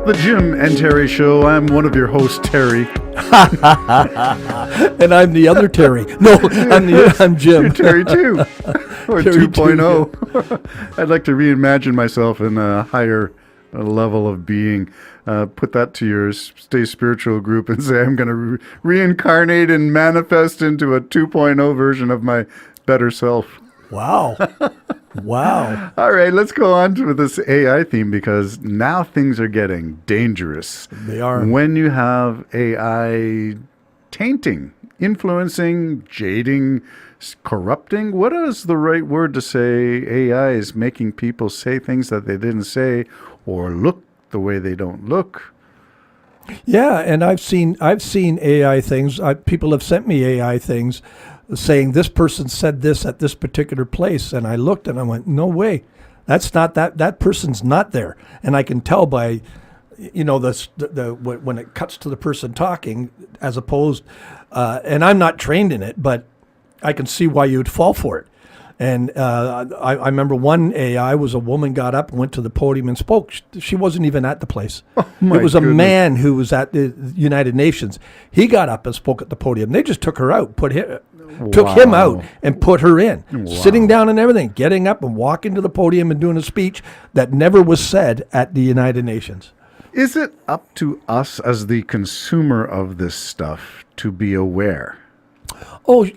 The Jim and Terry Show. I'm one of your hosts, Terry. And I'm the other Terry. No, I'm Jim. You're Terry too. Or Terry 2.0. I'd like to reimagine myself in a higher level of being. Put that to your Stay Spiritual group and say I'm going to reincarnate and manifest into a 2.0 version of my better self. Wow. Wow. All right, let's go on with this AI theme because now things are getting dangerous. They are. When you have AI tainting, influencing, jading, corrupting. What is the right word to say? AI is making people say things that they didn't say or look the way they don't look. Yeah, and I've seen AI things. People have sent me AI things saying this person said this at this particular place, and I looked and I went, no way, that's not that person's not there, and I can tell by, when it cuts to the person talking as opposed, and I'm not trained in it, but I can see why you would fall for it. And I remember one AI was a woman got up and went to the podium and spoke. She wasn't even at the place. Oh, it was goodness. a man who was at the United Nations. He got up and spoke at the podium. They just took her out, took him out and put her in, sitting down and everything, getting up and walking to the podium and doing a speech that never was said at the United Nations. Is it up to us as the consumer of this stuff to be aware? Oh,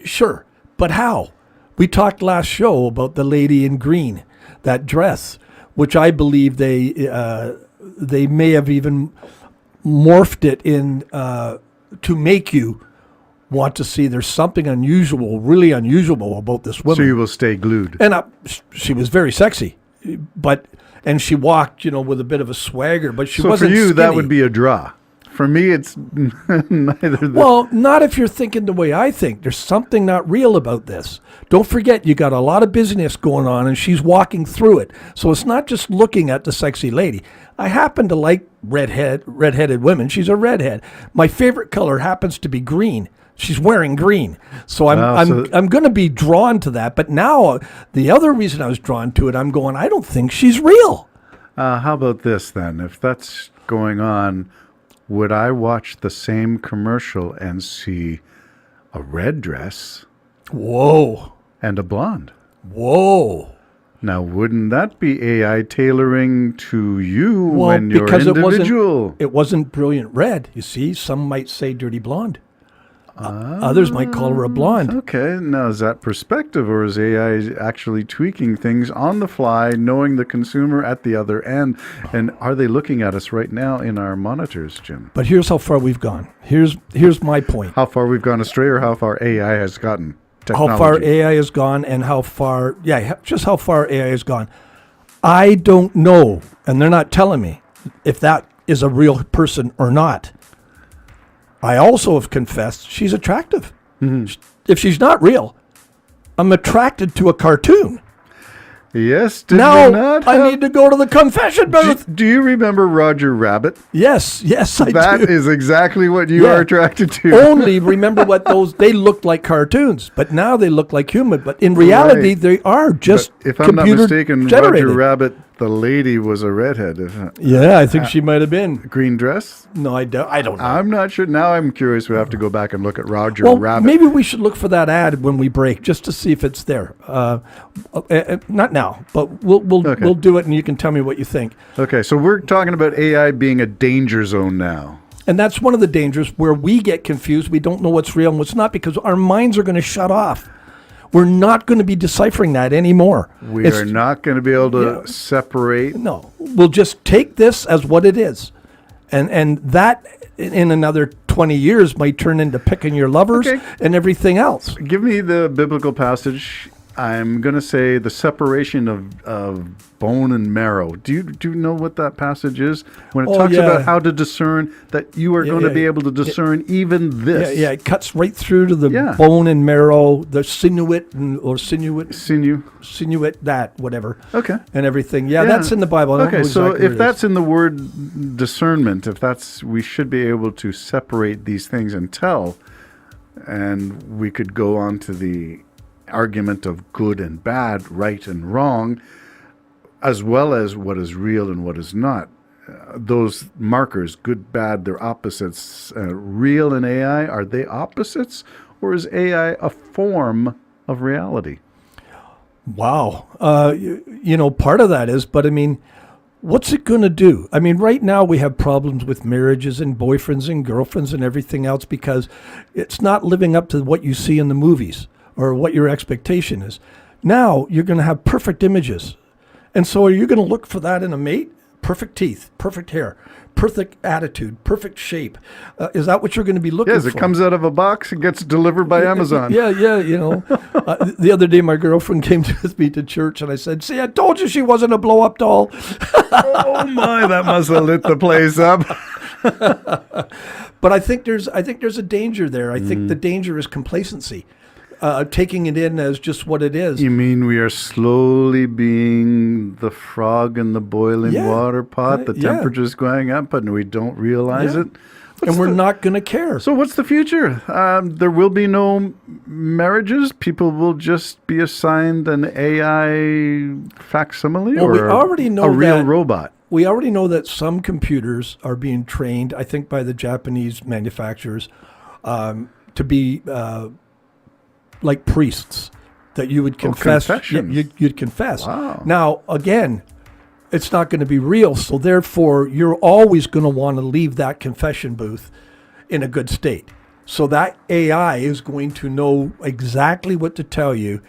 sure. But how? We talked last show about the lady in green, that dress, which I believe they may have even morphed it in to make you want to see there's something unusual, really unusual about this woman. So you will stay glued. And she was very sexy, and she walked, with a bit of a swagger, but she wasn't for you, skinny. that would be a draw. For me, it's neither. Well, not if you're thinking the way I think. There's something not real about this. Don't forget, you got a lot of business going on, and she's walking through it. So it's not just looking at the sexy lady. I happen to like redheaded women. She's a redhead. My favorite color happens to be green. She's wearing green. So I'm going to be drawn to that. But now, the other reason I was drawn to it, I'm going, I don't think she's real. How about this, then? If that's going on, would I watch the same commercial and see a red dress? Whoa. And a blonde? Whoa. Now, wouldn't that be AI tailoring to you when you're because individual? It wasn't brilliant red. You see, some might say dirty blonde. Others might call her a blonde. Okay, now is that perspective, or is AI actually tweaking things on the fly, knowing the consumer at the other end? And are they looking at us right now in our monitors, Jim? But here's how far we've gone. Here's my point. How far we've gone astray, or how far AI has gotten? Technology. How far AI has gone, and just how far AI has gone. I don't know, and they're not telling me if that is a real person or not. I also have confessed she's attractive. Mm-hmm. If she's not real, I'm attracted to a cartoon. Yes, I need to go to the confession booth. Do you remember Roger Rabbit? Yes, I do. That is exactly what you are attracted to. Only remember they looked like cartoons, but now they look like human. But in reality, they are just if I'm not mistaken, generated. Roger Rabbit, the lady was a redhead. Yeah, I think she might have been. Green dress? No, I don't know. I'm not sure. Now I'm curious. We have to go back and look at Roger Well, Rabbit. maybe we should look for that ad when we break, just to see if it's there. Not now, but we'll do it, and you can tell me what you think. Okay, so we're talking about AI being a danger zone now. And that's one of the dangers where we get confused. We don't know what's real and what's not because our minds are going to shut off. We're not going to be deciphering that anymore. We are not going to be able to separate. No, we'll just take this as what it is. And that in another 20 years might turn into picking your lovers and everything else. Give me the biblical passage. I'm going to say the separation of bone and marrow. Do you know what that passage is? When it talks about how to discern, that you are going to be able to discern even this. Yeah, it cuts right through to the bone and marrow, the sinuate, that, whatever. Okay. And everything. Yeah, that's in the Bible. Okay, so if that's in the word discernment, we should be able to separate these things and tell, and we could go on to the argument of good and bad, right and wrong, as well as what is real and what is not. those markers, good, bad, they're opposites. Real and AI, are they opposites, or is AI a form of reality? Wow. Part of that is, but I mean, what's it going to do? I mean, right now we have problems with marriages and boyfriends and girlfriends and everything else because it's not living up to what you see in the movies or what your expectation is. Now you're going to have perfect images. And so are you going to look for that in a mate? Perfect teeth, perfect hair, perfect attitude, perfect shape. Is that what you're going to be looking for? Yes, it comes out of a box and gets delivered by Amazon. Yeah. The other day, my girlfriend came with me to church, and I said, "See, I told you she wasn't a blow-up doll." Oh my, that must have lit the place up. But I think there's a danger there. I think the danger is complacency, taking it in as just what it is. You mean we are slowly being the frog in the boiling water pot? The temperature's going up, and we don't realize it. And we're not going to care. So what's the future? There will be no marriages. People will just be assigned an AI facsimile, Well, or we already know a real that- robot. We already know that some computers are being trained, I think, by the Japanese manufacturers to be like priests, that you would confess. confessions. You'd confess. Wow. Now, again, it's not going to be real, so therefore you're always going to want to leave that confession booth in a good state. So that AI is going to know exactly what to tell you.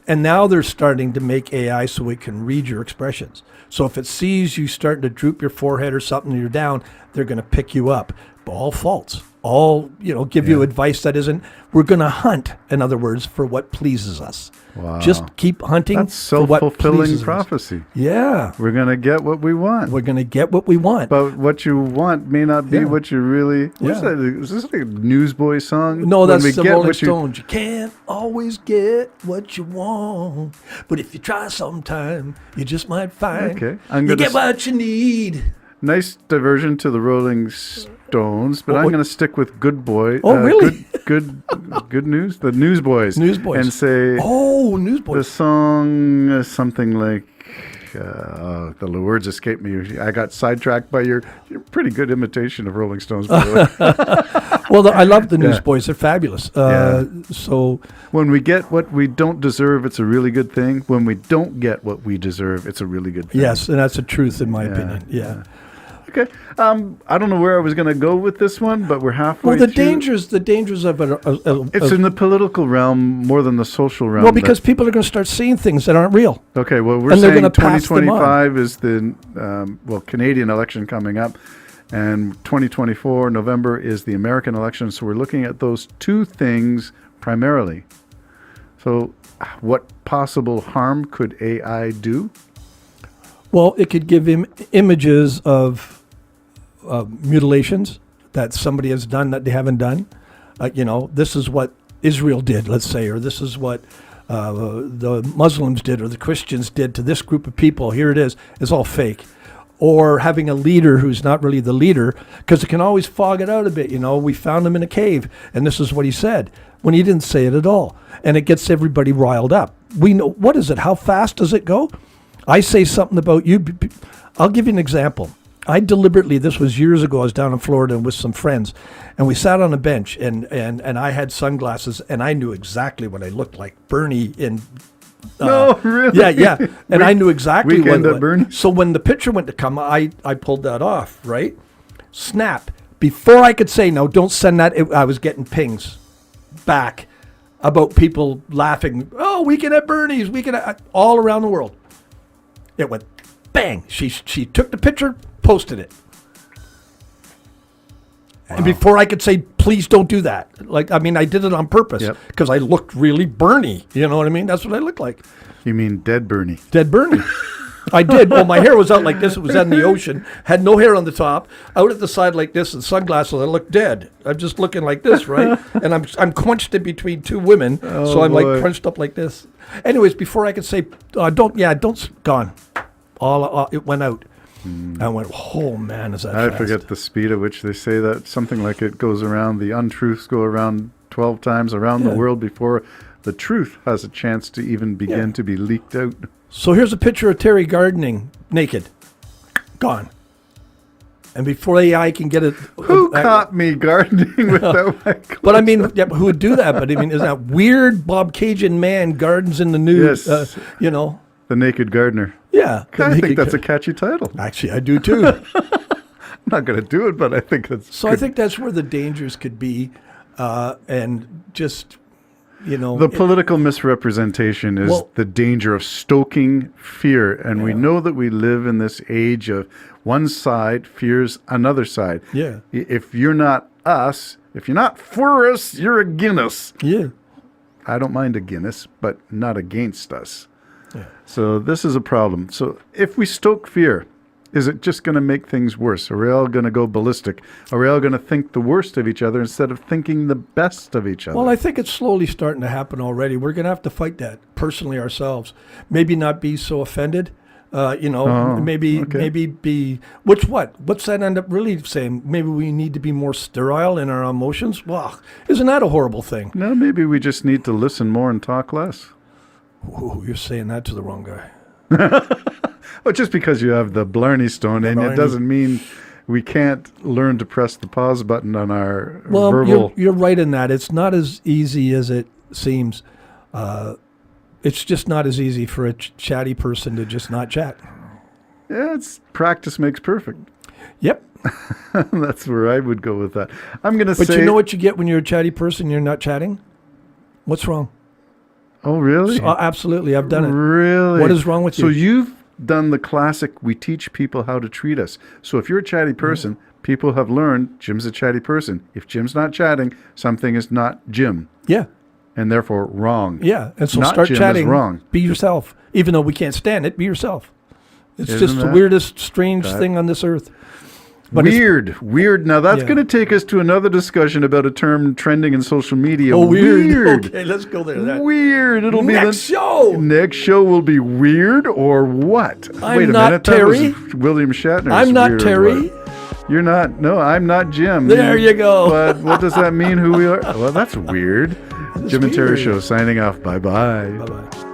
And now they're starting to make AI so it can read your expressions. So if it sees you starting to droop your forehead or something and you're down, they're going to pick you up. But all false. All, give you advice that isn't. We're going to hunt, in other words, for what pleases us. Wow. Just keep hunting That's for what self-fulfilling pleases us. prophecy. Yeah. We're going to get what we want. We're going to get what we want. But what you want may not be what you really... What's Yeah. that? Is this like a Newsboy song? No, When that's we the get Rolling what you- Stones. You can't always get what you want, but if you try sometime, you just might find Okay. you get what you need. Nice diversion to the Rolling Stones, but I'm what- going to stick with Good Boy. Oh, really? Good news? The Newsboys. Newsboys. And say Oh, the Newsboys. song is something like... the words escape me. I got sidetracked by your pretty good imitation of Rolling Stones, by the way. Well, I love the Newsboys. They're fabulous. Yeah. So, When we get what we don't deserve, it's a really good thing. When we don't get what we deserve, it's a really good thing. yes, and that's the truth in my opinion. Yeah. Okay. I don't know where I was going to go with this one, but we're halfway Well, the through. dangers of it. It's in the political realm more than the social realm. Well, because people are going to start seeing things that aren't real. Okay, well, we're And they're saying gonna pass them on. 2025 is the Canadian election coming up, and 2024 November is the American election. So we're looking at those two things primarily. So, what possible harm could AI do? Well, it could give him images of mutilations that somebody has done that they haven't done. This is what Israel did, let's say, or this is what the Muslims did or the Christians did to this group of people. Here it is. It's all fake. Or having a leader who's not really the leader, because it can always fog it out a bit. We found him in a cave, and this is what he said, when he didn't say it at all. And it gets everybody riled up. We know, what is it? How fast does it go? I say something about you. I'll give you an example. I deliberately, this was years ago, I was down in Florida with some friends, and we sat on a bench, and I had sunglasses, and I knew exactly what I looked like. Bernie in... No, really? Yeah. And I knew exactly Weekend what... at Bernie's? So when the picture went to come, I pulled that off, right? Snap. Before I could say, no, don't send that, I was getting pings back about people laughing, oh, Weekend at Bernie's, all around the world. It went bang. She took the picture, posted it. Wow. And before I could say, please don't do that. I did it on purpose because I looked really Bernie. You know what I mean? That's what I looked like. You mean dead Bernie? Dead Bernie. I did. Well, my hair was out like this. It was out in the ocean. Had no hair on the top. Out at the side like this, and sunglasses. I look dead. I'm just looking like this, right? And I'm crunched in between two women, so I'm like crunched up like this. Anyways, before I could say, don't, gone. All it went out. I went, oh man, is that I fast? forget the speed at which they say that. Something like it goes around, the untruths go around 12 times around the world before the truth has a chance to even begin to be leaked out. So here's a picture of Terry gardening naked. Gone. And before AI can get it, Who caught me gardening without my clothes? but I mean, yeah, who would do that? But I mean, is that weird Bob Cajun man gardens in the nude? Yes. You know, The Naked Gardener. yeah. I think that's a catchy title. I'm actually, I do too. not going to do it, but I think that's So I think that's where the dangers could be, and just, you know, the political misrepresentation is Well- the danger of stoking fear. And we Yeah. know that we live in this age of one side fears another side. Yeah. If you're not us, if you're not for us, you're against us. yeah. I don't mind a Guinness, but not against us. Yeah. So this is a problem. So if we stoke fear, is it just going to make things worse? Are we all going to go ballistic? Are we all going to think the worst of each other instead of thinking the best of each other? Well, I think it's slowly starting to happen already. We're going to have to fight that personally ourselves. Maybe not be so offended. You know, Oh, maybe okay. maybe be what's that end up really saying? Maybe we need to be more sterile in our emotions. Well, isn't that a horrible thing? No, maybe we just need to listen more and talk less. Ooh, you're saying that to the wrong guy. Well, just because you have the Blarney Stone in, it Blarney. doesn't mean we can't learn to press the pause button on our Well, verbal. you're right in that. It's not as easy as it seems. It's just not as easy for a chatty person to just not chat. Yeah, it's practice makes perfect. Yep. That's where I would go with that. I'm going to But say. you know what you get when you're a chatty person? You're not chatting. What's wrong? Oh, really? Absolutely, I've done it. Really? What is wrong with So you? you've done the classic, we teach people how to treat us. So if you're a chatty person, people have learned Jim's a chatty person. If Jim's not chatting, something is not Jim, Yeah, and therefore wrong. yeah. And so Not start Jim is chatting. wrong. Be yourself. Even though we can't stand it, be yourself. It's Isn't just the that- weirdest, strange thing on this earth. But it's- Weird. Now that's Yeah. going to take us to another discussion about a term trending in social media. Oh, weird. Okay, let's go there. Weird. It'll be Next show. Next show will be weird or what? I'm Wait a not minute. Terry. That was William Shatner. I'm not Terry. You're not. No, I'm not Jim. There you go. But what does that mean? Who we are? Well, that's weird. Jim and Terry weird. Show signing off. Bye bye. Bye-bye.